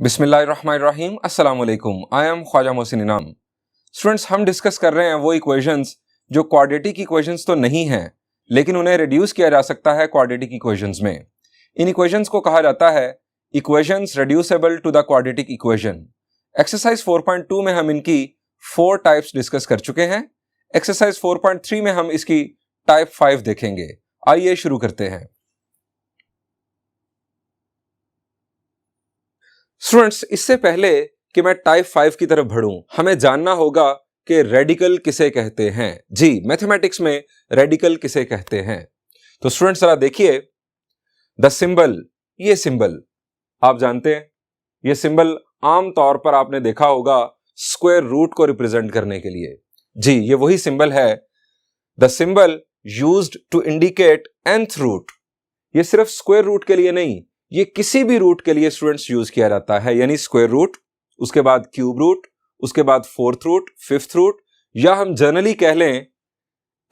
बिस्मिल्लाहिर्रहमानिर्रहीम अस्सलाम वालेकुम। आई एम ख्वाजा मोहसिन इनाम। स्टूडेंट्स, हम डिस्कस कर रहे हैं वो इक्वेशंस जो क्वाड्रेटिक इक्वेशंस तो नहीं हैं, लेकिन उन्हें रिड्यूस किया जा सकता है क्वाड्रेटिक इक्वेशंस में। इन इक्वेशंस को कहा जाता है equations reducible to the quadratic equation. Exercise 4.2 में हम इनकी 4 टाइप्स डिस्कस कर चुके हैं। एक्सरसाइज 4.3 में हम इसकी टाइप 5 देखेंगे। आइए शुरू करते हैं। स्टूडेंट्स, इससे पहले कि मैं टाइप 5 की तरफ बढ़ूं, हमें जानना होगा कि रेडिकल किसे कहते हैं। जी, मैथमेटिक्स में रेडिकल किसे कहते हैं। तो स्टूडेंट्स जरा देखिए, द सिंबल, ये सिंबल आप जानते हैं, ये सिंबल आम तौर पर आपने देखा होगा स्क्वायर रूट को रिप्रेजेंट करने के लिए। जी, ये वही सिंबल है, the symbol used to indicate nth root. ये सिर्फ स्क्वायर रूट के लिए नहीं, ये किसी भी रूट के लिए स्टूडेंट्स यूज किया जाता है, यानी स्क्वायर रूट, उसके बाद क्यूब रूट, उसके बाद फोर्थ रूट, फिफ्थ रूट, या हम जनरली कह लें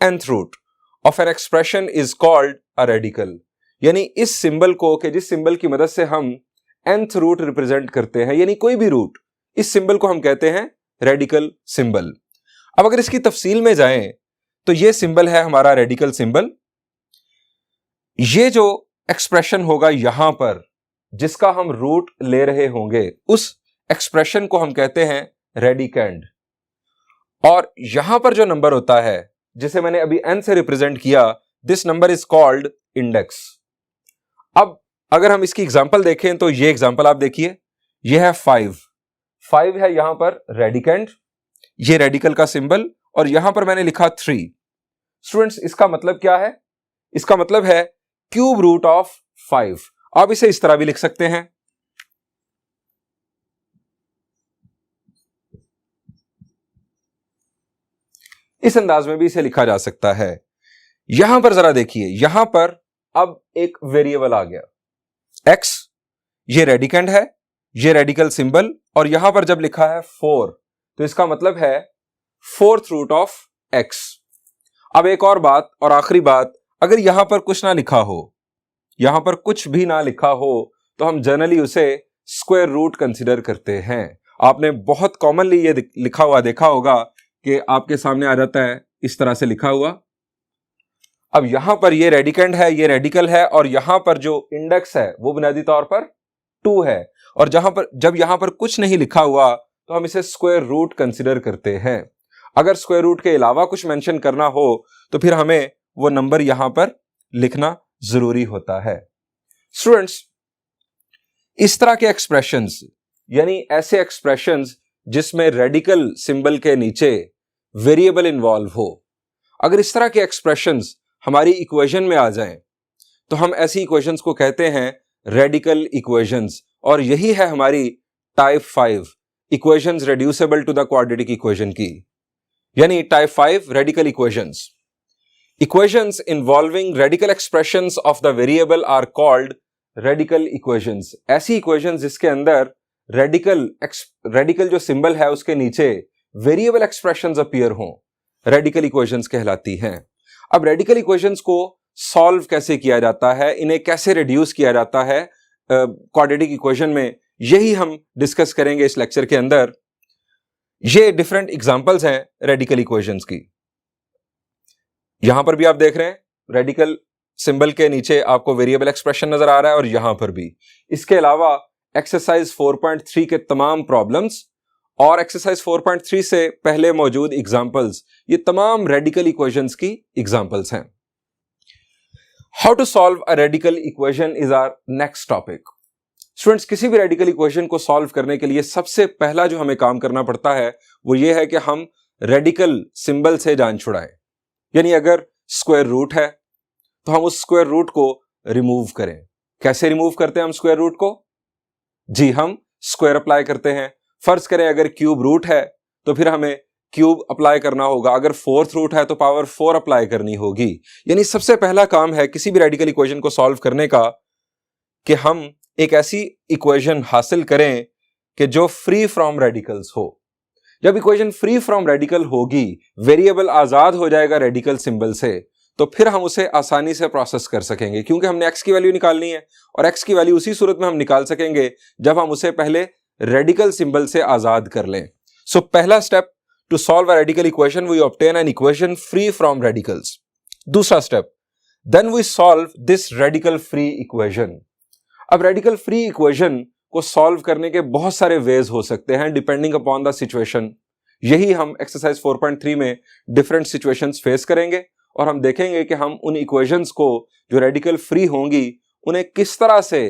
nth root of an expression is called a radical. यानी इस सिंबल को, कि जिस सिंबल की मदद से हम nth रूट रिप्रेजेंट करते हैं, यानी कोई भी रूट, इस सिंबल को हम कहते हैं रेडिकल सिंबल। अब अगर इसकी तफसील में जाएं तो ये सिंबल है हमारा रेडिकल सिंबल। ये जो एक्सप्रेशन होगा यहां पर, जिसका हम रूट ले रहे होंगे, उस एक्सप्रेशन को हम कहते हैं रेडिकेंड। और यहां पर जो नंबर होता है, जिसे मैंने अभी n से रिप्रेजेंट किया, this number is called index. अब अगर हम इसकी एग्जांपल देखें तो ये एग्जांपल आप देखिए, ये है 5 है यहां पर रेडिकेंड, ये रेडिकल का सिंबल, और यहां पर मैंने लिखा 3। स्टूडेंट्स, इसका मतलब क्या है? इसका मतलब है क्यूब रूट ऑफ 5। आप इसे इस तरह भी लिख सकते हैं, इस अंदाज में भी इसे लिखा जा सकता है। यहां पर जरा देखिए, यहां पर अब एक वेरिएबल आ गया x, ये रेडिकेंड है, ये रेडिकल सिंबल, और यहां पर जब लिखा है 4, तो इसका मतलब है फोर्थ रूट ऑफ x। अब एक और बात, और आखिरी बात, अगर यहां पर कुछ ना लिखा हो, यहां पर कुछ भी ना लिखा हो, तो हम जनरली उसे स्क्वायर रूट कंसीडर करते हैं। आपने बहुत कॉमनली ये लिखा हुआ देखा होगा कि आपके सामने आ जाता है इस तरह से लिखा हुआ। अब यहां पर ये रेडिकेंड है, ये रेडिकल है, और यहां पर जो इंडेक्स है वो बुनियादी तौर पर 2 है, और जब यहां पर कुछ नहीं लिखा हुआ तो हम इसे स्क्वायर रूट कंसीडर करते हैं। अगर स्क्वायर रूट के अलावा कुछ मेंशन करना हो तो फिर हमें वो नंबर यहां पर लिखना जरूरी होता है। स्टूडेंट्स, इस तरह के एक्सप्रेशंस, यानी ऐसे एक्सप्रेशंस जिसमें रेडिकल सिंबल के नीचे वेरिएबल इन्वॉल्व हो, अगर इस तरह के एक्सप्रेशंस हमारी इक्वेशन में आ जाएं तो हम ऐसी इक्वेशंस को कहते हैं रेडिकल इक्वेशंस। और यही है हमारी type 5, equations reducible to the quadratic equation की, यानी type 5 radical equations. Equations involving radical expressions of the variable are called radical equations। ऐसी equations जिसके अंदर radical जो सिंबल है उसके नीचे वेरिएबल एक्सप्रेशंस अपीयर हों, रेडिकल इक्वेशंस कहलाती हैं। अब रेडिकल इक्वेशंस को सॉल्व कैसे किया जाता है, इन्हें कैसे रिड्यूस किया जाता है क्वाड्रेटिक इक्वेशन में, यही हम डिस्कस करेंगे इस लेक्चर के अंदर। ये डिफरेंट एग्जांपल्स हैं रेडिकल इक्वेशंस की। यहां पर भी आप देख रहे हैं रेडिकल सिंबल के नीचे आपको वेरिएबल एक्सप्रेशन नजर आ रहा है, और यहां पर भी। इसके अलावा एक्सरसाइज 4.3 के तमाम प्रॉब्लम्स और एक्सरसाइज 4.3 से पहले मौजूद एग्जांपल्स, ये तमाम रेडिकल इक्वेशंस की एग्जांपल्स हैं। How to solve a radical equation is our next topic. Students, किसी भी रेडिकल इक्वेशन को सॉल्व करने के लिए सबसे पहला जो हमें काम करना पड़ता है वो ये है कि हम रेडिकल सिंबल से जान छुड़ाएं। यानी अगर स्क्वायर रूट है तो हम उस स्क्वायर रूट को रिमूव करें। कैसे रिमूव करते हैं हम स्क्वायर रूट को? जी, हम स्क्वायर अप्लाई करते हैं। फर्ज करें अगर क्यूब रूट है तो फिर हमें क्यूब अप्लाई करना होगा, अगर फोर्थ रूट है तो पावर 4 अप्लाई करनी होगी। यानी सबसे पहला काम है किसी भी रेडिकल इक्वेशन को सॉल्व करने का कि हम एक ऐसी इक्वेशन हासिल करें कि जो फ्री फ्रॉम रेडिकल्स हो। जब इक्वेशन फ्री फ्रॉम रेडिकल होगी, वेरिएबल आजाद हो जाएगा रेडिकल सिंबल से, तो फिर हम उसे आसानी से प्रोसेस कर सकेंगे, क्योंकि हमने x की वैल्यू निकालनी है और x की वैल्यू उसी सूरत में हम निकाल सकेंगे जब हम उसे पहले रेडिकल सिंबल से आजाद कर लें। सो पहला step, to solve a radical equation we obtain an equation free from radicals. दूसरा step, then we solve this radical free equation. अब रेडिकल फ्री इक्वेशन को सॉल्व करने के बहुत सारे वेज हो सकते हैं डिपेंडिंग अपॉन द सिचुएशन। यही हम एक्सरसाइज 4.3 में डिफरेंट सिचुएशंस फेस करेंगे और हम देखेंगे कि हम उन इक्वेशंस को जो रेडिकल फ्री होंगी उन्हें किस तरह से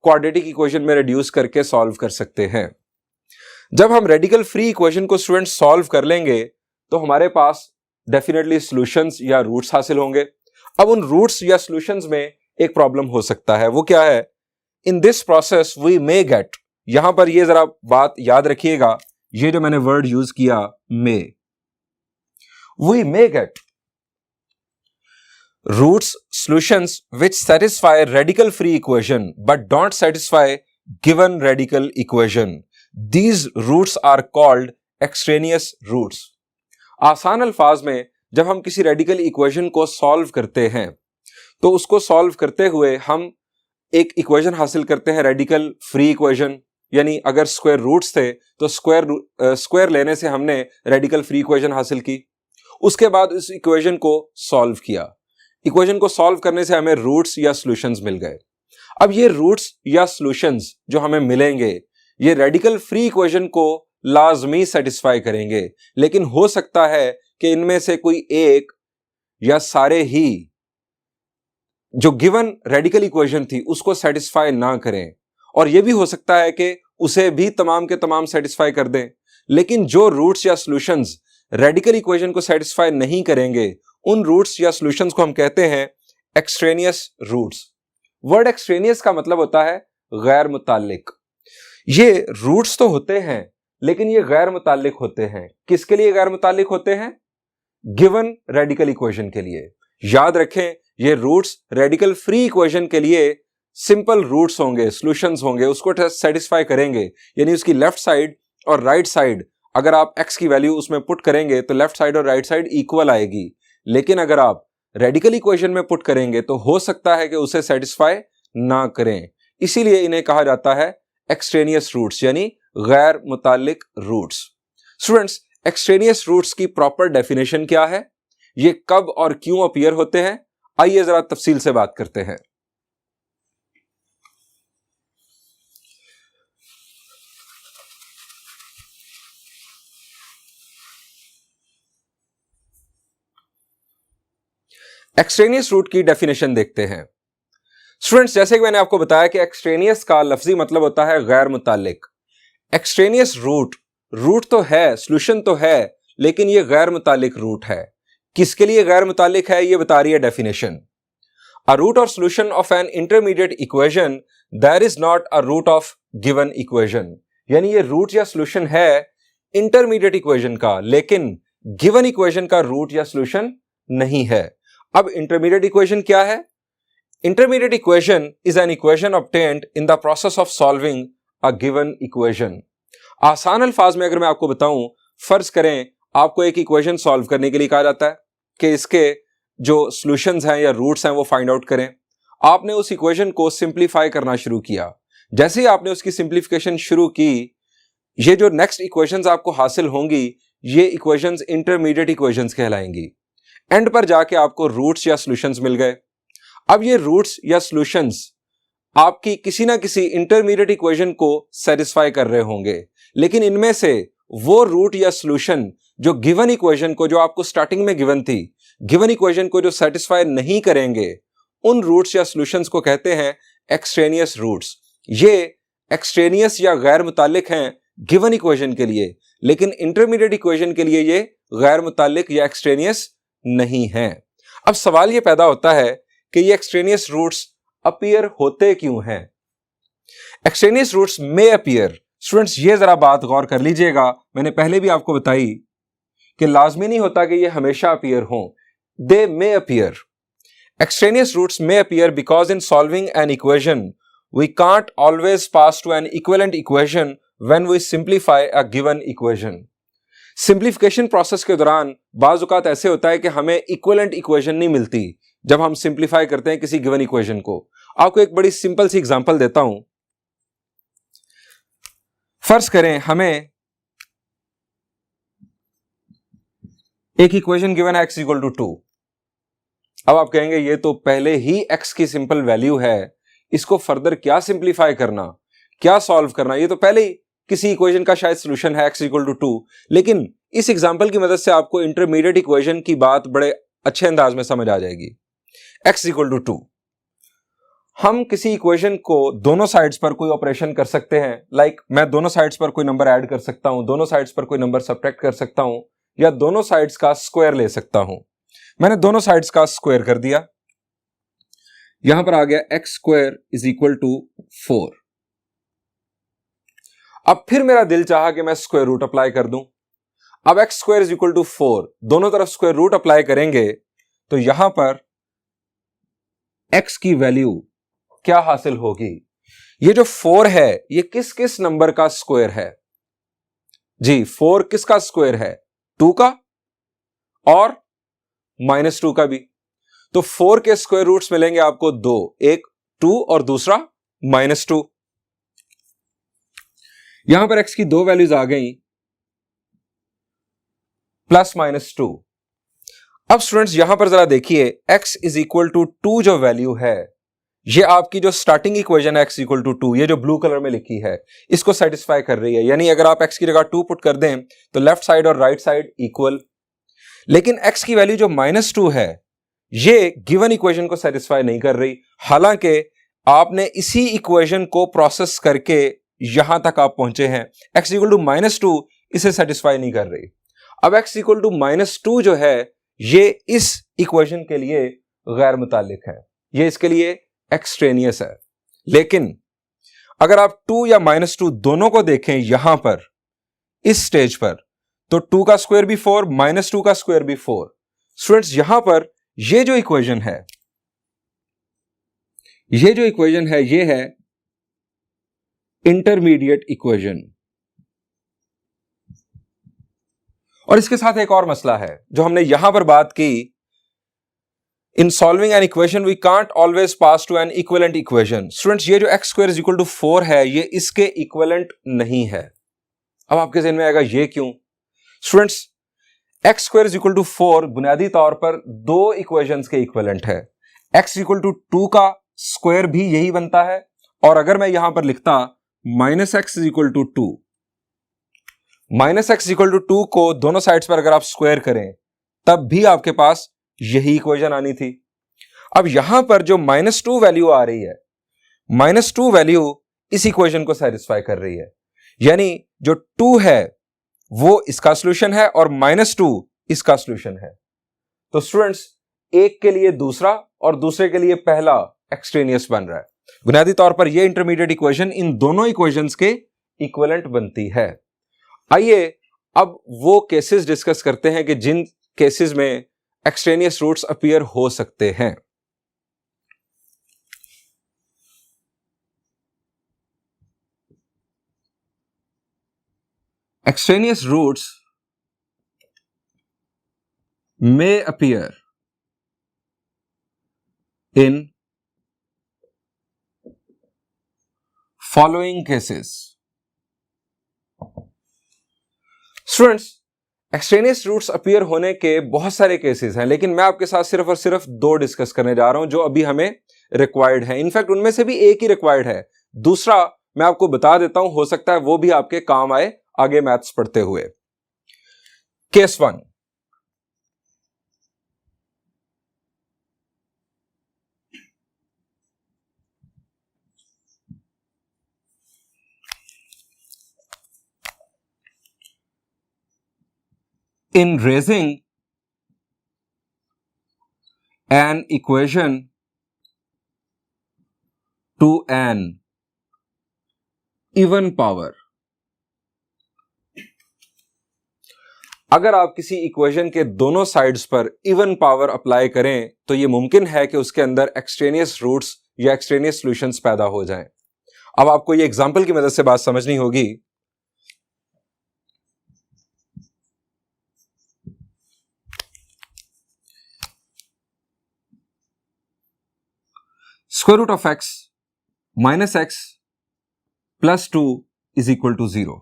क्वाड्रेटिक इक्वेशन में रिड्यूस करके सॉल्व कर सकते हैं। जब हम रेडिकल फ्री इक्वेशन को स्टूडेंट्स सॉल्व कर लेंगे तो हमारे पास डेफिनेटली सॉल्यूशंस या रूट्स हासिल होंगे। अब उन रूट्स या सॉल्यूशंस में एक प्रॉब्लम हो सकता है, वो क्या है? In this process we may get, यहां पर ये जरा बात याद रखिएगा, ये जो मैंने वर्ड यूज किया may, we may get roots solutions which satisfy radical free equation but don't satisfy given radical equation. These roots are called extraneous roots. आसान अल्फाज में जब हम किसी रेडिकल इक्वेशन को सॉल्व करते हैं तो उसको सॉल्व करते हुए हम एक इक्वेशन हासिल करते हैं रेडिकल फ्री इक्वेशन, यानी अगर स्क्वायर रूट्स थे तो स्क्वायर लेने से हमने रेडिकल फ्री इक्वेशन हासिल की। उसके बाद इस इक्वेशन को सॉल्व किया, इक्वेशन को सॉल्व करने से हमें रूट्स या सॉल्यूशंस मिल गए। अब ये रूट्स या सॉल्यूशंस जो हमें मिलेंगे ये रेडिकल फ्री इक्वेशन को लाजमी सेटिस्फाई करेंगे, लेकिन हो सकता है कि इनमें से कोई एक या सारे ही जो गिवन रेडिकल इक्वेशन थी उसको सेटिस्फाई ना करें, और यह भी हो सकता है कि उसे भी तमाम के तमाम सेटिस्फाई कर दें। लेकिन जो रूट्स या सॉल्यूशंस रेडिकल इक्वेशन को सेटिस्फाई नहीं करेंगे उन रूट्स या सॉल्यूशंस को हम कहते हैं एक्सट्रेनियस रूट्स। वर्ड एक्सट्रेनियस का मतलब होता है गैर मुताल्लिक। ये रूट्स तो होते हैं लेकिन ये गैर मुताल्लिक होते हैं। किसके लिए गैर मुताल्लिक होते हैं? गिवन रेडिकल इक्वेशन के लिए। याद रखें, ये रूट्स रेडिकल फ्री इक्वेशन के लिए सिंपल रूट्स होंगे, सॉल्यूशंस होंगे, उसको सेटिस्फाई करेंगे, यानी उसकी लेफ्ट साइड और राइट साइड अगर आप x की वैल्यू उसमें पुट करेंगे तो लेफ्ट साइड और राइट साइड इक्वल आएगी। लेकिन अगर आप रेडिकल इक्वेशन में पुट करेंगे तो हो सकता है कि उसे सेटिस्फाई ना करें, इसीलिए इन्हें कहा जाता है एक्सट्रेनियस रूट्स, यानी गैर मुताल्लिक रूट्स। स्टूडेंट्स, एक्सट्रेनियस रूट्स की प्रॉपर डेफिनेशन क्या है, ये कब और क्यों अपीयर होते हैं, आइए जरा तफसील से बात करते हैं। एक्सट्रेनियस रूट की डेफिनेशन देखते हैं। स्टूडेंट्स, जैसे कि मैंने आपको बताया कि एक्सट्रेनियस का लफ्जी मतलब होता है गैर मुताल्लिक। एक्सट्रेनियस रूट तो है, सॉल्यूशन तो है, लेकिन ये गैर मुताल्लिक रूट है। किसके लिए गैर मुताल्लिक है ये बता रही है डेफिनेशन। अ रूट और solution of an intermediate equation that is not a root of given equation, यानी ये रूट या सॉल्यूशन है इंटरमीडिएट इक्वेशन का, लेकिन गिवन इक्वेशन का रूट या सॉल्यूशन नहीं है। अब इंटरमीडिएट इक्वेशन क्या है? Intermediate equation is an equation obtained in the process of solving a given equation. आसान अल्फाज में अगर मैं आपको बताऊं, फर्ज करें आपको एक इक्वेशन सॉल्व करने के लिए कहा जाता है कि इसके जो सॉल्यूशंस हैं या रूट्स हैं वो फाइंड आउट करें। आपने उस इक्वेशन को सिंप्लीफाई करना शुरू किया। जैसे ही आपने उसकी सिंप्लीफिकेशन शुरू की, ये जो नेक्स्ट इक्वेशंस आपको हासिल होंगी ये इक्वेशंस इंटरमीडिएट इक्वेशंस कहलाएंगी। एंड पर जाके आपको रूट्स या सॉल्यूशंस मिल गए। अब ये रूट्स या सॉल्यूशंस आपकी किसी ना किसी इंटरमीडिएट इक्वेशन को सेटिस्फाई कर रहे होंगे, लेकिन इनमें से वो रूट या सॉल्यूशन जो गिवन इक्वेशन को, जो आपको स्टार्टिंग में गिवन थी, गिवन इक्वेशन को जो सेटिस्फाई नहीं करेंगे, उन रूट्स या सॉल्यूशंस को कहते हैं एक्सट्रेनियस रूट्स। ये एक्सट्रेनियस या गैर मुताल्लिक हैं गिवन इक्वेशन के लिए, लेकिन इंटरमीडिएट इक्वेशन के लिए ये गैर मुताल्लिक या एक्सट्रेनियस नहीं है। अब सवाल ये पैदा होता है कि ये एक्सट्रेनियस रूट्स अपीयर होते क्यों हैं? Extraneous roots may appear. Students, ये जरा बात गौर कर लीजिएगा, मैंने पहले भी आपको बताई कि लाजमी नहीं होता कि ये हमेशा अपीयर हों। They may appear. Extraneous roots may appear because in solving an equation we can't always pass to an equivalent equation when we simplify a given equation. Simplification process के दौरान बाज औकात ऐसे होता है कि हमें इक्विवेलेंट इक्वेशन नहीं मिलती जब हम सिंप्लीफाई करते हैं किसी गिवन इक्वेशन को। आपको एक बड़ी सिंपल सी एग्जांपल देता हूं। फर्ज करें हमें एक इक्वेशन गिवन है x इक्वल टू 2। अब आप कहेंगे ये तो पहले ही x की सिंपल वैल्यू है, इसको फर्दर क्या सिंप्लीफाई करना, क्या सॉल्व करना, ये तो पहले ही किसी इक्वेशन का शायद सॉल्यूशन है x इक्वल टू 2। लेकिन इस एग्जांपल की मदद से आपको इंटरमीडिएट इक्वेशन की बात बड़े अच्छे अंदाज में समझ आ जाएगी। x इक्वल टू 2, हम किसी इक्वेशन को दोनों साइड्स पर कोई ऑपरेशन कर सकते हैं। लाइक मैं दोनों साइड्स पर कोई नंबर ऐड कर सकता हूं, दोनों साइड्स पर कोई नंबर सब्ट्रैक्ट कर सकता हूं, या दोनों साइड्स का स्क्वायर ले सकता हूं। मैंने दोनों साइड्स का स्क्वायर कर दिया, यहां पर आ गया x square is equal to 4। अब फिर मेरा दिल चाहा कि मैं स्क्वायर रूट अप्लाई कर दूं। अब x square is equal to 4, दोनों तरफ स्क्वायर रूट अप्लाई करेंगे तो यहां पर x की वैल्यू क्या हासिल होगी? ये जो 4 है ये किस किस नंबर का स्क्वायर है? जी 4 किसका स्क्वायर है? 2 का और -2 का भी। तो 4 के स्क्वायर रूट्स मिलेंगे आपको दो, एक 2 और दूसरा -2। यहां पर x की दो वैल्यूज आ गई, +-2। अब स्टूडेंट्स यहां पर जरा देखिए, x इज इक्वल टू 2 जो वैल्यू है, ये आपकी जो स्टार्टिंग इक्वेशन है x इक्वल टू 2, ये जो ब्लू कलर में लिखी है, इसको सेटिस्फाई कर रही है। यानी अगर आप x की जगह 2 पुट कर दें तो लेफ्ट साइड और राइट साइड इक्वल। लेकिन x की वैल्यू जो -2 है, ये गिवन इक्वेशन को सेटिस्फाई नहीं कर रही। हालांकि आपने इसी इक्वेशन को प्रोसेस करके यहां तक आप पहुंचे हैं। x इक्वल टू -2 इसे सेटिस्फाई नहीं कर रही। अब x इक्वल टू -2 जो है ये इस इक्वेशन के लिए गैर मुतालिक है, ये इसके लिए एक्सट्रेनियस है। लेकिन अगर आप 2 या -2 दोनों को देखें यहां पर इस स्टेज पर, तो 2 का स्क्वायर भी 4, -2 का स्क्वायर भी 4। स्टूडेंट्स यहां पर ये जो इक्वेशन है, ये है इंटरमीडिएट इक्वेशन। और इसके साथ एक और मसला है जो हमने यहां पर बात की, in solving an equation we can't always pass to an equivalent equation. Students ये जो x square is equal to 4 है, ये इसके इक्विवेलेंट नहीं है। अब आपके ज़हन में आएगा ये क्यों? Students x square is equal to 4 बुनियादी तौर पर दो इक्वेशंस के इक्विवेलेंट है। x इक्वल टू 2 का स्क्वायर भी यही बनता है, और अगर मैं यहां पर लिखता -x is equal to 2, -x equal to 2 को दोनों साइड्स पर अगर आप स्क्वायर करें तब भी आपके पास यही इक्वेशन आनी थी। अब यहां पर जो -2 वैल्यू आ रही है, -2 वैल्यू इस इक्वेशन को सेटिस्फाई कर रही है। यानी जो 2 है वो इसका सॉल्यूशन है और -2 इसका सॉल्यूशन है। तो स्टूडेंट्स एक के लिए दूसरा और दूसरे के लिए पहला एक्सट्रेनियस बन रहा है। बुनियादी तौर पर यह इंटरमीडिएट इक्वेशन इन दोनों इक्वेशंस के इक्विवेलेंट बनती है। आइए अब वो केसेस डिस्कस करते हैं कि जिन केसेस में एक्सट्रेनियस रूट्स अपीयर हो सकते हैं। Extraneous roots may appear in following cases। Students extraneous roots appear होने के बहुत सारे केसेस हैं, लेकिन मैं आपके साथ सिर्फ और सिर्फ दो डिस्कस करने जा रहा हूं जो अभी हमें रिक्वायर्ड है। इनफैक्ट उनमें से भी एक ही रिक्वायर्ड है, दूसरा मैं आपको बता देता हूं, हो सकता है वो भी आपके काम आए आगे मैथ्स पढ़ते हुए। Case 1, in raising an equation to an even power। अगर आप किसी इक्वेशन के दोनों साइड्स पर इवन पावर अप्लाई करें तो यह मुमकिन है कि उसके अंदर एक्सट्रेनियस रूट्स या एक्सट्रेनियस सॉल्यूशंस पैदा हो जाएं। अब आपको यह एग्जांपल की मदद से बात समझनी होगी। Square root of x minus x plus 2 is equal to 0।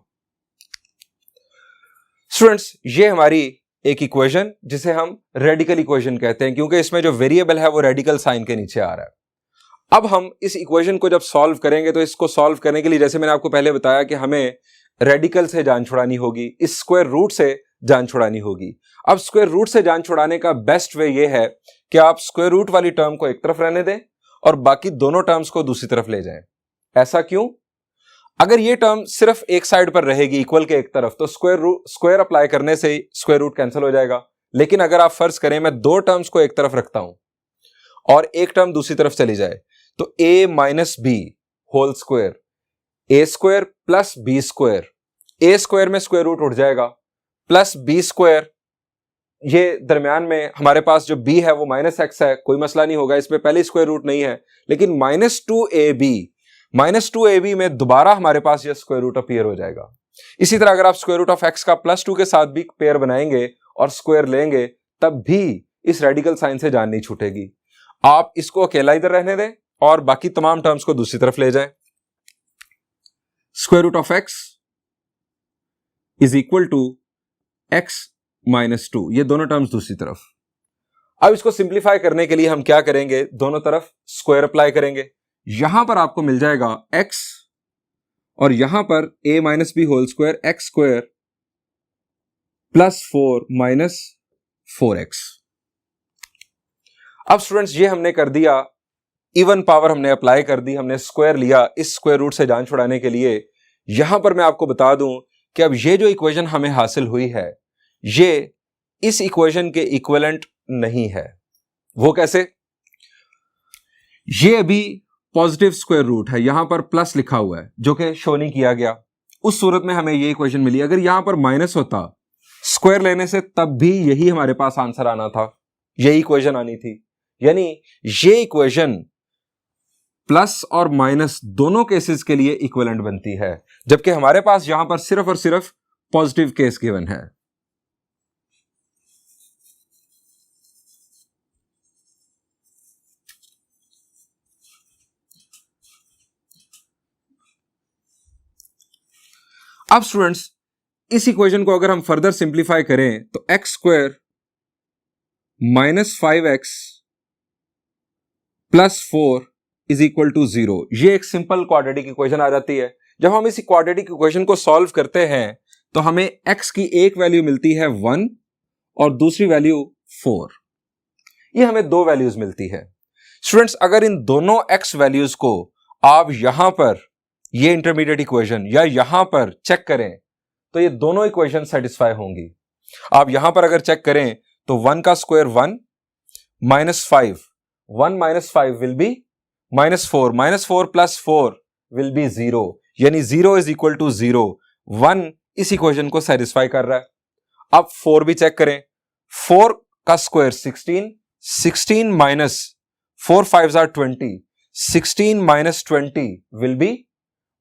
Students, ये हमारी एक इक्वेशन जिसे हम रेडिकल इक्वेशन कहते हैं, क्योंकि इसमें जो वेरिएबल है वो रेडिकल साइन के नीचे आ रहा है। अब हम इस इक्वेशन को जब सॉल्व करेंगे तो इसको सॉल्व करने के लिए, जैसे मैंने आपको पहले बताया कि हमें रेडिकल से जान छुड़ानी होगी, इस स्क्वायर रूट से जान छुड़ानी होगी। अब स्क्वायर रूट से जान छुड़ाने का बेस्ट वे ये है कि आप स्क्वायर रूट वाली टर्म को एक तरफ रहने दें और बाकी दोनों टर्म्स को दूसरी तरफ ले जाएं। ऐसा क्यों? अगर ये टर्म सिर्फ एक साइड पर रहेगी इक्वल के एक तरफ, तो स्क्वायर अप्लाई करने से स्क्वायर रूट कैंसिल हो जाएगा। लेकिन अगर आप फर्ज करें मैं दो टर्म्स को एक तरफ रखता हूं और एक टर्म दूसरी तरफ चली जाए, तो a minus b whole square, a square plus b square, a square में स्क्वायर रूट उठ जाएगा, प्लस बी स्क्वायर, ये दरमियान में हमारे पास जो b है वो माइनस एक्स है, कोई मसला नहीं होगा, इसमें पहले स्क्वायर रूट नहीं है। लेकिन माइनस टू ए बी में दोबारा हमारे पास यह स्क्वायर रूट अपीयर हो जाएगा। इसी तरह अगर आप स्क्वायर रूट ऑफ एक्स का प्लस 2 के साथ भी पेयर बनाएंगे और स्क्वायर लेंगे, तब भी इस रेडिकल साइन से जान नहीं छूटेगी। आप इसको अकेला इधर रहने दें और बाकी तमाम टर्म्स को दूसरी तरफ ले जाएं। Square root of x is equal to x minus 2, ये दोनों टर्म्स दूसरी तरफ। अब इसको सिंप्लीफाई करने के लिए हम क्या करेंगे, दोनों तरफ स्क्वायर अप्लाई करेंगे। यहां पर आपको मिल जाएगा x और यहां पर a minus b whole square x square plus 4 minus 4x। अब स्टूडेंट्स, ये हमने कर दिया, इवन पावर हमने अप्लाई कर दी, हमने स्क्वायर लिया इस स्क्वायर रूट से जान छुड़ाने के लिए। यहां पर मैं आपको बता दूं कि अब ये जो इक्वेशन हमें हासिल हुई है, ये इस इक्वेशन के इक्विवेलेंट नहीं है। वो कैसे? ये अभी पॉजिटिव स्क्वायर रूट है, यहां पर प्लस लिखा हुआ है जो कि शो नहीं किया गया, उस सूरत में हमें ये इक्वेशन मिली। अगर यहां पर माइनस होता स्क्वायर लेने से, तब भी यही हमारे पास आंसर आना था, यही इक्वेशन आनी थी। यानी ये इक्वेशन प्लस और माइनस दोनों केसेस के लिए इक्विवेलेंट बनती है, जबकि हमारे पास यहां पर सिर्फ और सिर्फ पॉजिटिव केस गिवन है। अब स्टूडेंट्स, इस इक्वेशन को अगर हम फर्दर सिंप्लीफाई करें तो x square minus 5x plus 4 is equal to 0, ये एक सिंपल क्वाड्रेटिक इक्वेशन आ जाती है। जब हम इस क्वाड्रेटिक इक्वेशन को सॉल्व करते हैं तो हमें x की एक वैल्यू मिलती है 1 और दूसरी वैल्यू 4, ये हमें दो वैल्यूज मिलती है। स्टूडेंट्स, अगर इन दोनों x वैल्यूज को आप यहां पर ये इंटरमीडिएट इक्वेशन या यहां पर चेक करें तो ये दोनों इक्वेशन सेटिस्फाई होंगी। आप यहां पर अगर चेक करें तो 1 का square 1 minus 5, 1 minus 5 will be minus 4, minus 4 plus 4 will be 0, यानी 0 इज इक्वल टू 0। 1 इस इक्वेशन को सेटिस्फाई कर रहा है। अब 4 भी चेक करें, 4 का square 16, 16 minus 4 5 are 20, 16 minus 20 will be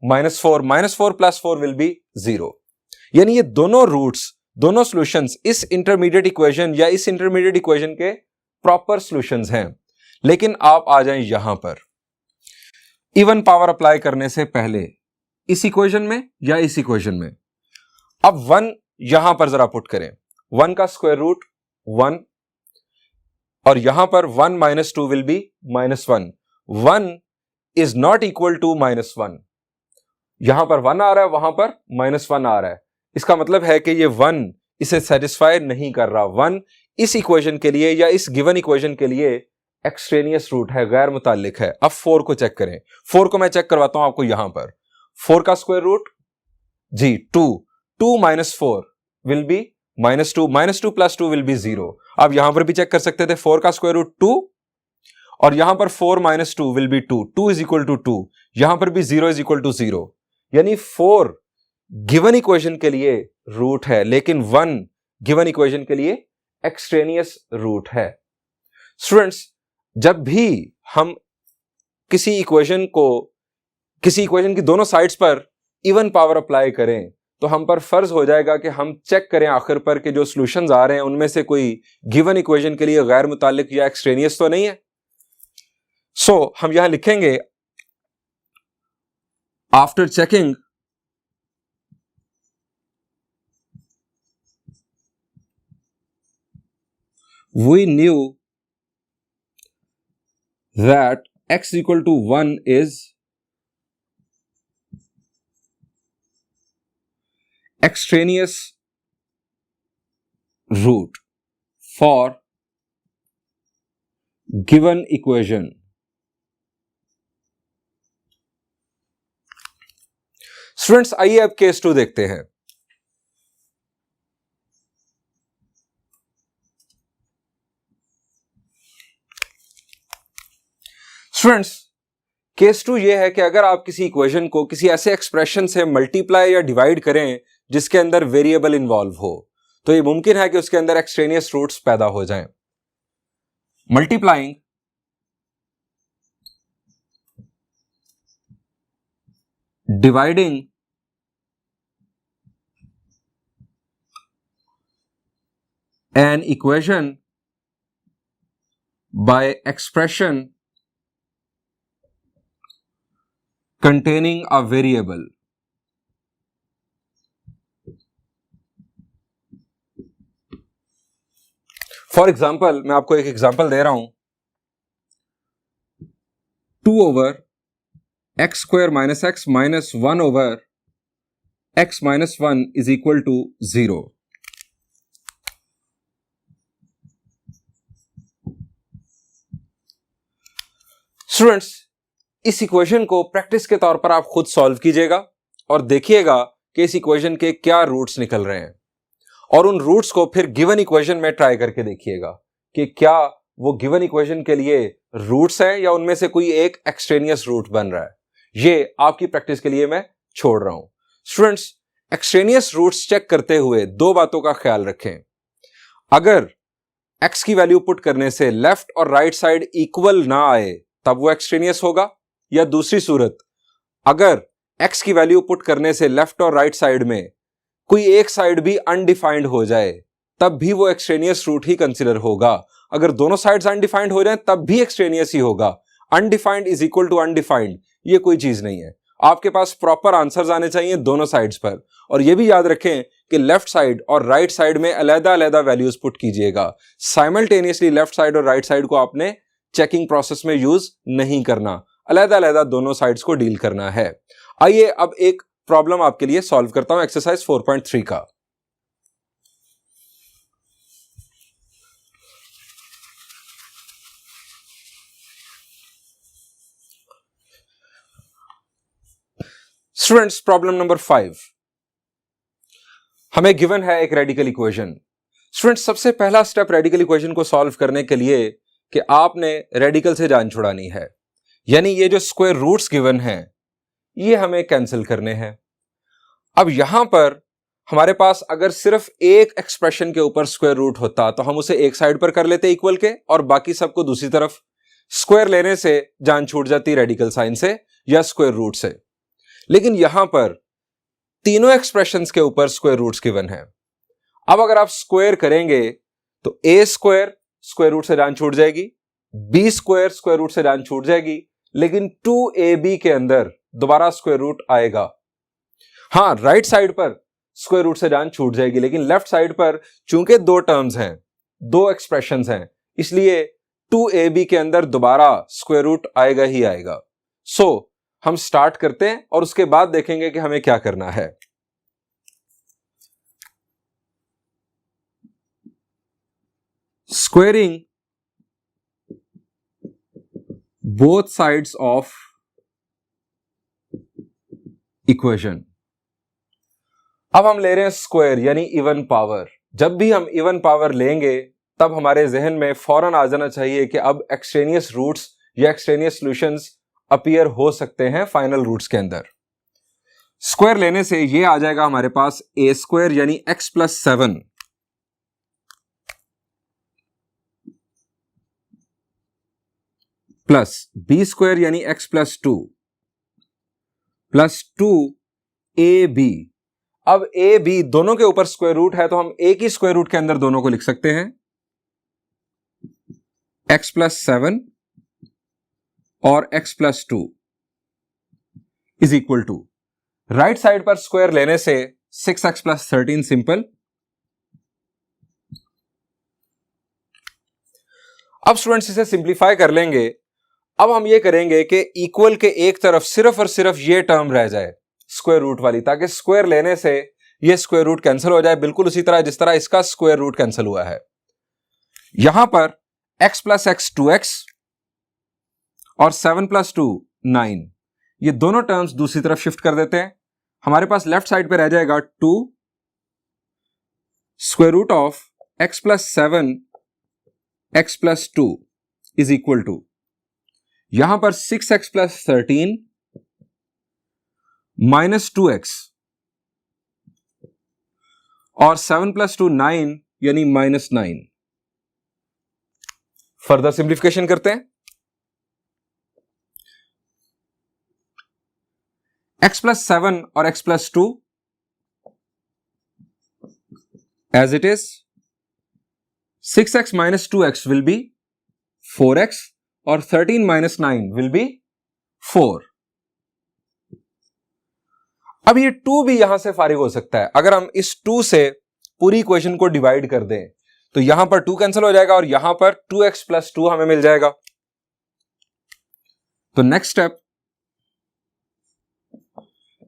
minus 4, minus 4 plus 4 will be 0। यानी ये दोनों रूट्स, दोनों सॉल्यूशंस इस इंटरमीडिएट इक्वेशन या इस इंटरमीडिएट इक्वेशन के प्रॉपर सॉल्यूशंस हैं। लेकिन आप आ जाएं यहां पर इवन पावर अप्लाई करने से पहले इस इक्वेशन में या इस इक्वेशन में। अब 1 यहां पर जरा पुट करें, 1 का स्क्वायर रूट 1 और यहां पर 1 minus 2 will be minus 1, 1 is not equal to minus 1। यहां पर 1 आ रहा है, वहां पर माइनस 1 आ रहा है, इसका मतलब है कि ये 1 इसे सेटिस्फाई नहीं कर रहा। 1 इस इक्वेशन के लिए या इस गिवन इक्वेशन के लिए एक्सट्रेनियस रूट है, गैर मुताल्लिक है। अब 4 को चेक करें, 4 को मैं चेक करवाता हूं आपको। यहां पर 4 का स्क्वायर रूट जी 2 minus 4 will be minus 2, minus 2 plus 2 will be 0। आप यहां पर भी चेक कर सकते थे, 4 का स्क्वायर रूट 2 और यहां पर 4 minus 2 will be 2, 2 is equal to 2, यहां पर भी 0 इज इक्वल टू 0। यानी 4 गिवन इक्वेशन के लिए रूट है, लेकिन 1 गिवन इक्वेशन के लिए एक्सट्रेनियस रूट है। स्टूडेंट्स, जब भी हम किसी इक्वेशन की दोनों साइड्स पर इवन पावर अप्लाई करें तो हम पर फर्ज हो जाएगा कि हम चेक करें आखिर पर कि जो सॉल्यूशंस आ रहे हैं उनमें से कोई गिवन इक्वेशन के लिए गैर मुताल्लिक या एक्सट्रेनियस तो नहीं है। सो हम यहां लिखेंगे after checking we knew that x equal to 1 is extraneous root for given equation. Students आइए अब केस 2 देखते हैं। स्टूडेंट्स केस 2 ये है कि अगर आप किसी इक्वेशन को किसी ऐसे एक्सप्रेशन से मल्टीप्लाई या डिवाइड करें जिसके अंदर वेरिएबल इन्वॉल्व हो, तो ये मुमकिन है कि उसके अंदर एक्सट्रेनियस रूट्स पैदा हो जाएं। Multiplying dividing an equation by expression containing a variable. For example मैं आपको एक एग्जाम्पल दे रहा हूं, 2/x square minus x minus 1/x minus 1 is equal to 0. Students इस इक्वेशन को प्रैक्टिस के तौर पर आप खुद सॉल्व कीजिएगा और देखिएगा कि इस इक्वेशन के क्या रूट्स निकल रहे हैं, और उन रूट्स को फिर गिवन इक्वेशन में ट्राई करके देखिएगा कि क्या वो गिवन इक्वेशन के लिए रूट्स हैं या उनमें से कोई एक एक्सट्रेनियस रूट बन रहा है। ये आपकी प्रैक्टिस के लिए मैं छोड़ रहा हूं। स्टूडेंट्स एक्सट्रेनियस रूट्स चेक करते हुए दो बातों का ख्याल रखें। अगर x की वैल्यू पुट करने से लेफ्ट और राइट साइड इक्वल ना आए तब वो एक्सट्रेनियस होगा, या दूसरी सूरत अगर x की वैल्यू पुट करने से लेफ्ट और राइट साइड में कोई एक साइड भी अनडिफाइंड हो जाए तब भी वो एक्सट्रेनियस रूट ही कंसीडर होगा। अगर दोनों साइड्स अनडिफाइंड हो जाए तब भी एक्सट्रेनियस ही होगा। Undefined is equal to undefined ये कोई चीज नहीं है। आपके पास प्रॉपर आंसर्स आने चाहिए दोनों साइड्स पर, और ये भी याद रखें कि लेफ्ट साइड और राइट साइड में अलग अलग वैल्यूज पुट कीजिएगा। साइमल्टेनियसली लेफ्ट साइड और राइट साइड को आपने चेकिंग प्रोसेस में यूज नहीं करना, अलग अलग दोनों साइड्स को डील करना है। आइए अब एक प्रॉब्लम आपके लिए सॉल्व करता हूं, एक्सरसाइज 4.3 का। स्टूडेंट्स प्रॉब्लम नंबर 5 हमें गिवन है एक रेडिकल इक्वेशन। स्टूडेंट्स सबसे पहला स्टेप रेडिकल इक्वेशन को सॉल्व करने के लिए कि आपने रेडिकल से जान छुड़ानी है, यानी ये जो स्क्वायर रूट्स गिवन हैं ये हमें कैंसिल करने हैं। अब यहां पर हमारे पास अगर सिर्फ एक एक्सप्रेशन के ऊपर स्क्वायर रूट होता तो हम उसे एक साइड पर कर लेते इक्वल के, और बाकी सबको दूसरी तरफ। स्क्वायर लेने से जान छूट जाती रेडिकल साइन से या स्क्वायर रूट से। लेकिन यहां पर तीनों एक्सप्रेशंस के ऊपर स्क्वायर रूट्स गिवन है। अब अगर आप स्क्वायर करेंगे तो a स्क्वायर स्क्वायर रूट से जान छूट जाएगी, b स्क्वायर स्क्वायर रूट से जान छूट जाएगी, लेकिन 2ab के अंदर दोबारा स्क्वायर रूट आएगा। हां राइट साइड पर स्क्वायर रूट से जान छूट जाएगी, लेकिन लेफ्ट साइड पर चूंकि दो टर्म्स हैं, दो एक्सप्रेशंस हैं, इसलिए 2ab के अंदर दोबारा स्क्वायर रूट आएगा ही आएगा। सो हम स्टार्ट करते हैं और उसके बाद देखेंगे कि हमें क्या करना है। Squaring both sides of equation. अब हम ले रहे हैं स्क्वायर यानी इवन पावर। जब भी हम इवन पावर लेंगे तब हमारे जहन में फौरन आ जाना चाहिए कि अब एक्सट्रेनियस रूट्स या एक्सट्रेनियस सॉल्यूशंस अपीयर हो सकते हैं फाइनल रूट्स के अंदर। स्क्वायर लेने से ये आ जाएगा हमारे पास a स्क्वायर यानी x plus 7 plus b square यानी x प्लस 2 प्लस 2ab। अब a b दोनों के ऊपर स्क्वायर रूट है तो हम एक ही स्क्वायर रूट के अंदर दोनों को लिख सकते हैं, x प्लस 7 और x plus 2 is equal to, right side पर स्क्वायर लेने से 6x प्लस 13 सिंपल। अब स्टूडेंट्स इसे सिंप्लीफाई कर लेंगे। अब हम ये करेंगे कि इक्वल के एक तरफ सिर्फ और सिर्फ ये टर्म रह जाए स्क्वायर रूट वाली, ताकि स्क्वायर लेने से ये स्क्वायर रूट कैंसिल हो जाए, बिल्कुल उसी तरह जिस तरह इसका स्क्वायर रूट कैंसिल हुआ है। यहां पर x प्लस एक्स 2x और 7 प्लस 2 9, ये दोनों टर्म्स दूसरी तरफ शिफ्ट कर देते हैं। हमारे पास लेफ्ट साइड पे रह जाएगा 2 square root of x plus 7 x plus 2 is equal to, यहां पर 6x प्लस 13 माइनस 2x और 7 प्लस 2 9 यानी माइनस 9। फर्दर सिंप्लीफिकेशन करते हैं। x प्लस 7 और x plus 2 as it is, 6x minus 2x will be 4x और 13 minus 9 will be 4। अब ये 2 भी यहां से फारिग हो सकता है। अगर हम इस 2 से पूरी इक्वेशन को डिवाइड कर दें तो यहां पर 2 कैंसिल हो जाएगा और यहां पर 2x प्लस 2 हमें मिल जाएगा। तो next step,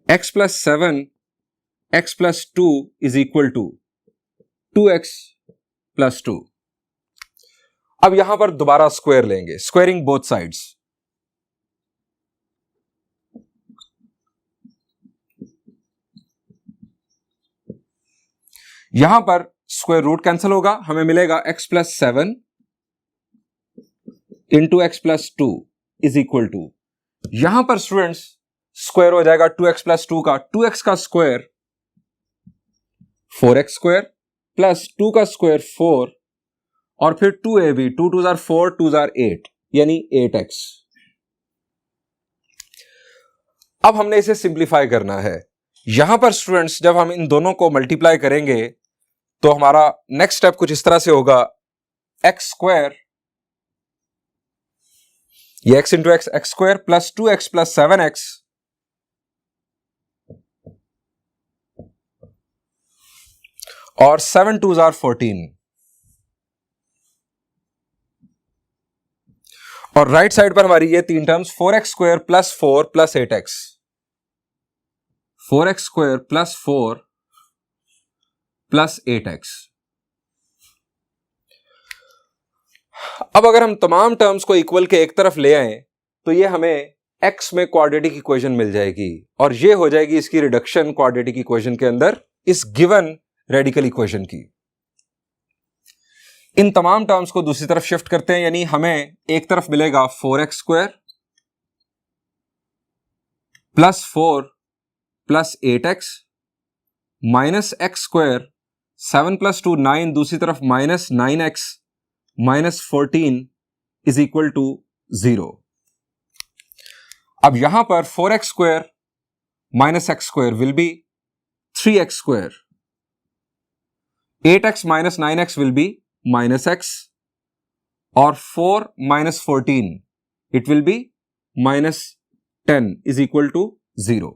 x plus 7 x plus 2 is equal to 2x plus 2। अब यहां पर दोबारा स्क्वायर लेंगे, स्क्वायरिंग बोथ साइड्स। यहां पर स्क्वायर रूट कैंसिल होगा, हमें मिलेगा x plus 7 into x plus 2 is equal to, यहां पर स्टूडेंट्स स्क्वायर हो जाएगा 2x प्लस 2 का, 2x का स्क्वायर 4x स्क्वायर प्लस 2 का स्क्वायर 4 और फिर 2ab, 2 2 जार 4, 2 जार 8 यानी 8x। अब हमने इसे सिंप्लीफाई करना है। यहां पर स्टूडेंट्स जब हम इन दोनों को मल्टीप्लाई करेंगे तो हमारा नेक्स्ट स्टेप कुछ इस तरह से होगा, x स्क्वायर, ये x into x square plus 2x plus 7x और 7 2 जार 14 और राइट साइड पर हमारी ये तीन terms 4x square plus 4 plus 8x, 4x square plus 4 plus 8x। अब अगर हम तमाम टर्म्स को इक्वल के एक तरफ ले आए तो ये हमें x में क्वाड्रेटिक इक्वेशन मिल जाएगी और ये हो जाएगी इसकी रिडक्शन क्वाड्रेटिक इक्वेशन के अंदर इस गिवन रेडिकल इक्वेशन की। इन तमाम टर्म्स को दूसरी तरफ शिफ्ट करते हैं, यानी हमें एक तरफ मिलेगा 4x square plus 4 plus 8x minus x square 7 plus 2 9, दूसरी तरफ minus 9x minus 14 is equal to 0। अब यहां पर 4x square minus x square will be 3x square, 8x minus 9x will be minus x और 4 minus 14 it will be minus 10 is equal to 0।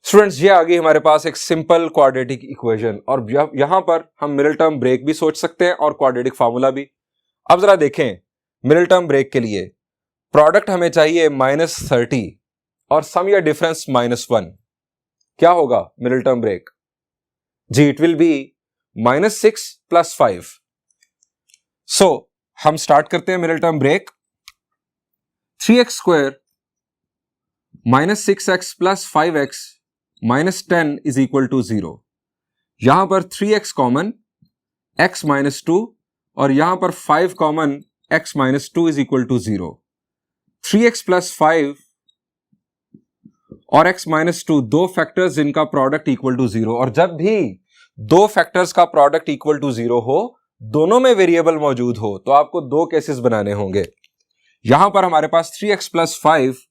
Students ये आ गई हमारे पास एक simple quadratic equation और यहां पर हम मिडिल टर्म ब्रेक भी सोच सकते हैं और क्वाड्रेटिक फार्मूला भी। अब जरा देखें, मिडिल टर्म ब्रेक के लिए प्रोडक्ट हमें चाहिए -30 और सम या डिफरेंस -1। क्या होगा मिडिल टर्म ब्रेक? जी it will be -6 plus 5। So हम स्टार्ट करते हैं middle term break. 3x square minus 6x plus 5x minus 10 is equal to 0। यहां पर 3x कॉमन, x माइनस 2 और यहां पर 5 common, x minus 2 is equal to 0। 3x plus 5 और x minus 2 दो फैक्टर्स जिनका प्रोडक्ट इक्वल टू 0, और जब भी दो फैक्टर्स का प्रोडक्ट इक्वल टू 0 हो, दोनों में वेरिएबल मौजूद हो, तो आपको दो केसेस बनाने होंगे। यहां पर हमारे पास 3x plus 5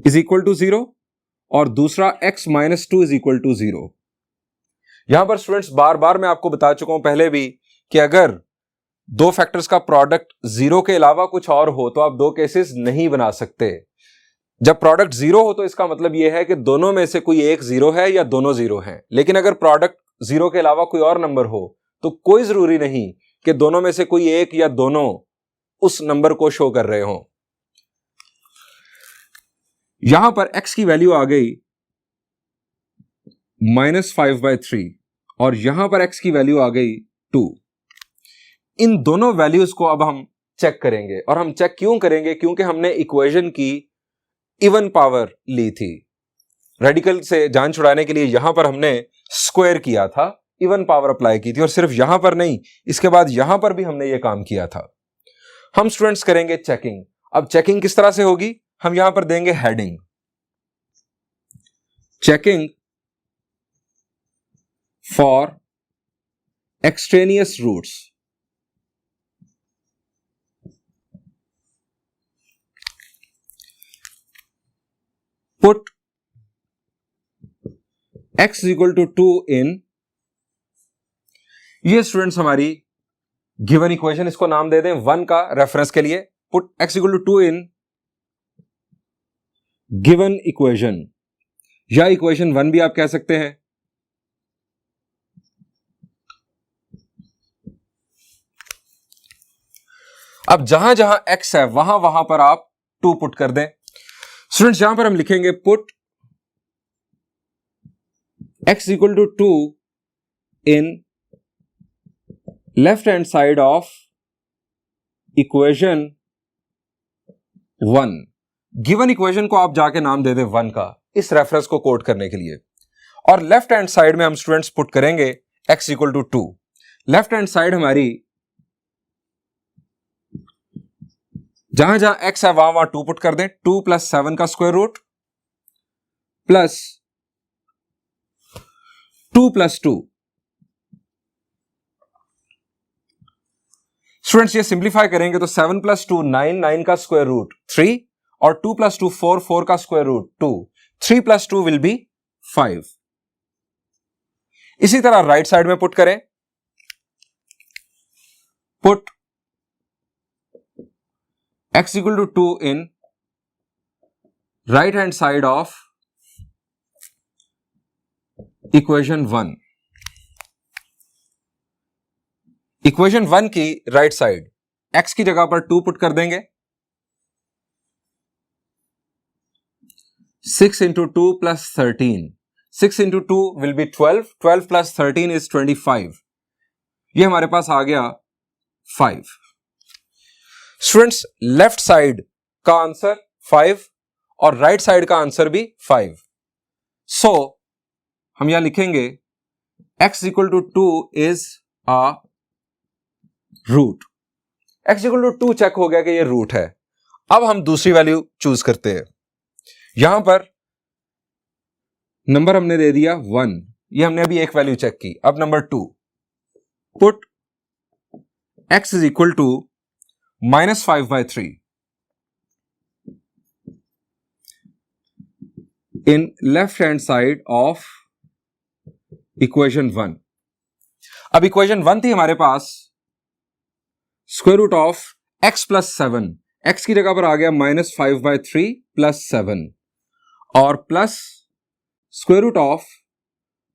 is equal to 0 और दूसरा x minus 2 is equal to 0। यहां पर स्टूडेंट्स बार बार मैं आपको बता चुका हूं पहले भी कि अगर दो फैक्टर्स का प्रोडक्ट जीरो के अलावा कुछ और हो तो आप दो केसेस नहीं बना सकते। जब प्रोडक्ट जीरो हो तो इसका मतलब यह है कि दोनों में से कोई एक जीरो है या दोनों जीरो हैं। लेकिन अगर प्रोडक्ट जीरो के अलावा कोई और नंबर हो तो कोई जरूरी नहीं कि दोनों में से कोई एक या दोनों उस नंबर को शो कर रहे हो। यहां पर x की वैल्यू आ गई -5/3 और यहां पर x की वैल्यू आ गई 2। इन दोनों वैल्यूज को अब हम चेक करेंगे, और हम चेक क्यों करेंगे? क्योंकि हमने इक्वेशन की इवन पावर ली थी। रेडिकल से जान छुड़ाने के लिए यहां पर हमने स्क्वायर किया था, इवन पावर अप्लाई की थी, और सिर्फ यहां पर नहीं, इसके बाद यहां पर भी हमने यह काम किया था। हम स्टूडेंट्स करेंगे चेकिंग। अब चेकिंग किस तरह से होगी? हम यहां पर देंगे heading checking for extraneous roots. Put x equal to 2 in, ये स्टूडेंट्स हमारी गिवन इक्वेशन, इसको नाम दे दें 1 का रेफरेंस के लिए। Put x equal to 2 in given equation, या इक्वेशन 1 भी आप कह सकते हैं। अब जहां जहां x है वहां वहां पर आप 2 पुट कर दें। स्टूडेंट्स यहां पर हम लिखेंगे put x equal to 2 in left hand side of equation 1। Given equation को आप जाके नाम दे दें 1 का, इस रेफरेंस को कोट करने के लिए। और लेफ्ट हैंड साइड में हम स्टूडेंट्स पुट करेंगे x equal to 2। Left hand side हमारी जहां जहां x है वहां वहां 2 पुट कर दें। 2 + 7 का स्क्वायर रूट प्लस 2 + 2। स्टूडेंट्स ये सिंप्लीफाई करेंगे तो 7 + 2 9, 9 का स्क्वायर रूट 3, और 2 + 2 4, 4 का स्क्वायर रूट 2, 3 + 2 विल बी 5। इसी तरह राइट साइड में पुट करें। Put x equal to 2 in right hand side of equation 1। Equation 1 की राइट साइड x की जगह पर 2 पुट कर देंगे। 6 × 2 + 13, 6 × 2 विल बी 12, 12 + 13 इज 25। ये हमारे पास आ गया 5। स्टूडेंट्स लेफ्ट साइड का आंसर 5 और राइट साइड का आंसर भी 5। सो हम यहां लिखेंगे x equal to 2 is a root. x equal to 2 check हो गया कि ये रूट है। अब हम दूसरी वैल्यू चूज करते हैं। यहां पर नंबर हमने दे दिया 1, ये हमने अभी एक वैल्यू चेक की। अब number 2, put x is equal to -5/3 in left hand side of equation 1। अब इक्वेशन 1 थी हमारे पास square root of x + 7, x की जगह पर आ गया -5/3 + 7, और प्लस स्क्वायर रूट ऑफ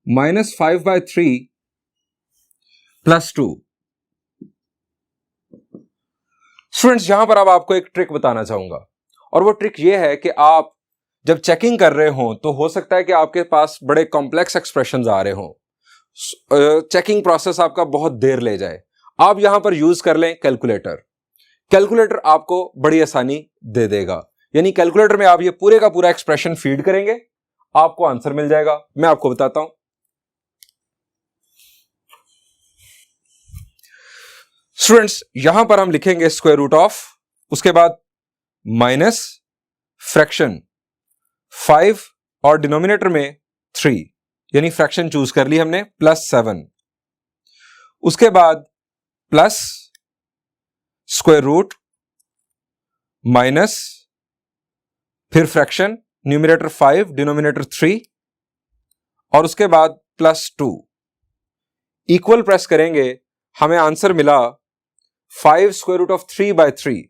-5/3 + 2। स्टूडेंट्स यहां पर अब आपको एक ट्रिक बताना चाहूंगा, और वो ट्रिक ये है कि आप जब चेकिंग कर रहे हो तो हो सकता है कि आपके पास बड़े कॉम्प्लेक्स एक्सप्रेशंस आ रहे हो, चेकिंग प्रोसेस आपका बहुत देर ले जाए। आप यहां पर यूज कर लें कैलकुलेटर। कैलकुलेटर आपको बड़ी आसानी दे देगा। यानी कैलकुलेटर में आप ये पूरे का पूरा एक्सप्रेशन फीड करेंगे, आपको आंसर मिल जाएगा। मैं आपको बताता हूं। स्टूडेंट्स यहां पर हम लिखेंगे स्क्वायर रूट ऑफ, उसके बाद माइनस फ्रैक्शन 5 और डिनोमिनेटर में 3, यानी फ्रैक्शन चूज कर ली हमने, +7, उसके बाद प्लस स्क्वायर रूट माइनस फिर फ्रैक्शन, न्यूमरेटर 5 डिनोमिनेटर 3, और उसके बाद +2 इक्वल प्रेस करेंगे, हमें आंसर मिला 5 स्क्वायर रूट ऑफ 3/3।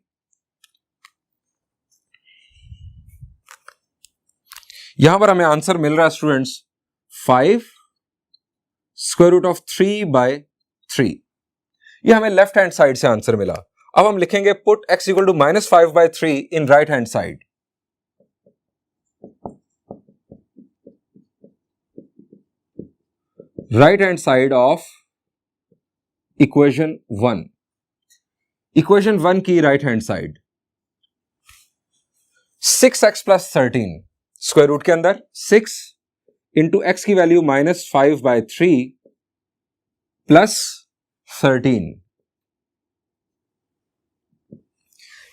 यहां पर हमें आंसर मिल रहा है स्टूडेंट्स 5 स्क्वायर रूट ऑफ 3/3। ये हमें लेफ्ट हैंड साइड से आंसर मिला। अब हम लिखेंगे put x equal to -5/3 in right hand side. Right hand side of equation 1। Equation 1 की right hand side 6x + 13 square root के अंदर 6 इंटू एक्स की वैल्यू -5/3 प्लस 13।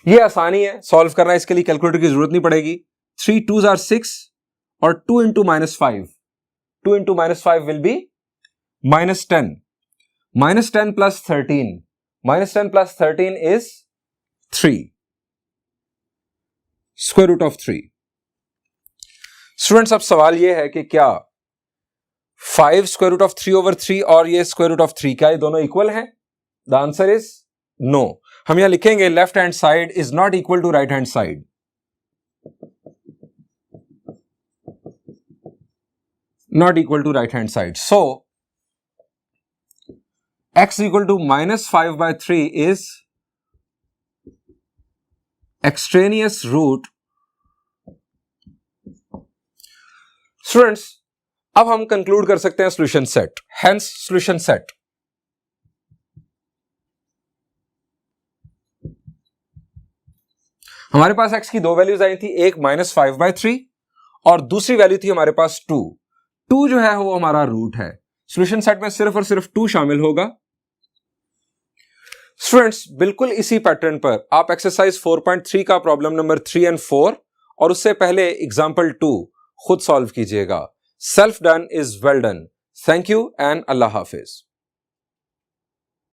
ये आसानी है सॉल्व करना, इसके लिए कैलकुलेटर की जरूरत नहीं पड़ेगी। 3 2s are 6 और 2 into -5, 2 into -5 will be -10, -10 plus 13, -10 plus 13 is 3 square root of 3। Students अब सवाल यह है कि क्या 5 स्क्वायर रूट ऑफ 3/3 और ये स्क्वायर रूट ऑफ 3 क्या ये दोनों इक्वल हैं? The answer is no. हम यहां लिखेंगे left hand side is not equal to right hand side. Not equal to right hand side. So x equal to -5/3 is extraneous root. Students अब हम conclude कर सकते हैं solution set. Hence solution set. हमारे पास x की दो values आई थी, एक -5/3 और दूसरी वैल्यू थी हमारे पास 2। 2 जो है वो हमारा रूट है। सॉल्यूशन सेट में सिर्फ और सिर्फ 2 शामिल होगा। स्टूडेंट्स बिल्कुल इसी पैटर्न पर आप एक्सरसाइज 4.3 का प्रॉब्लम नंबर 3 और 4 और उससे पहले एग्जाम्पल 2 खुद सॉल्व कीजिएगा। Self done is well done. Thank you and Allah Hafiz.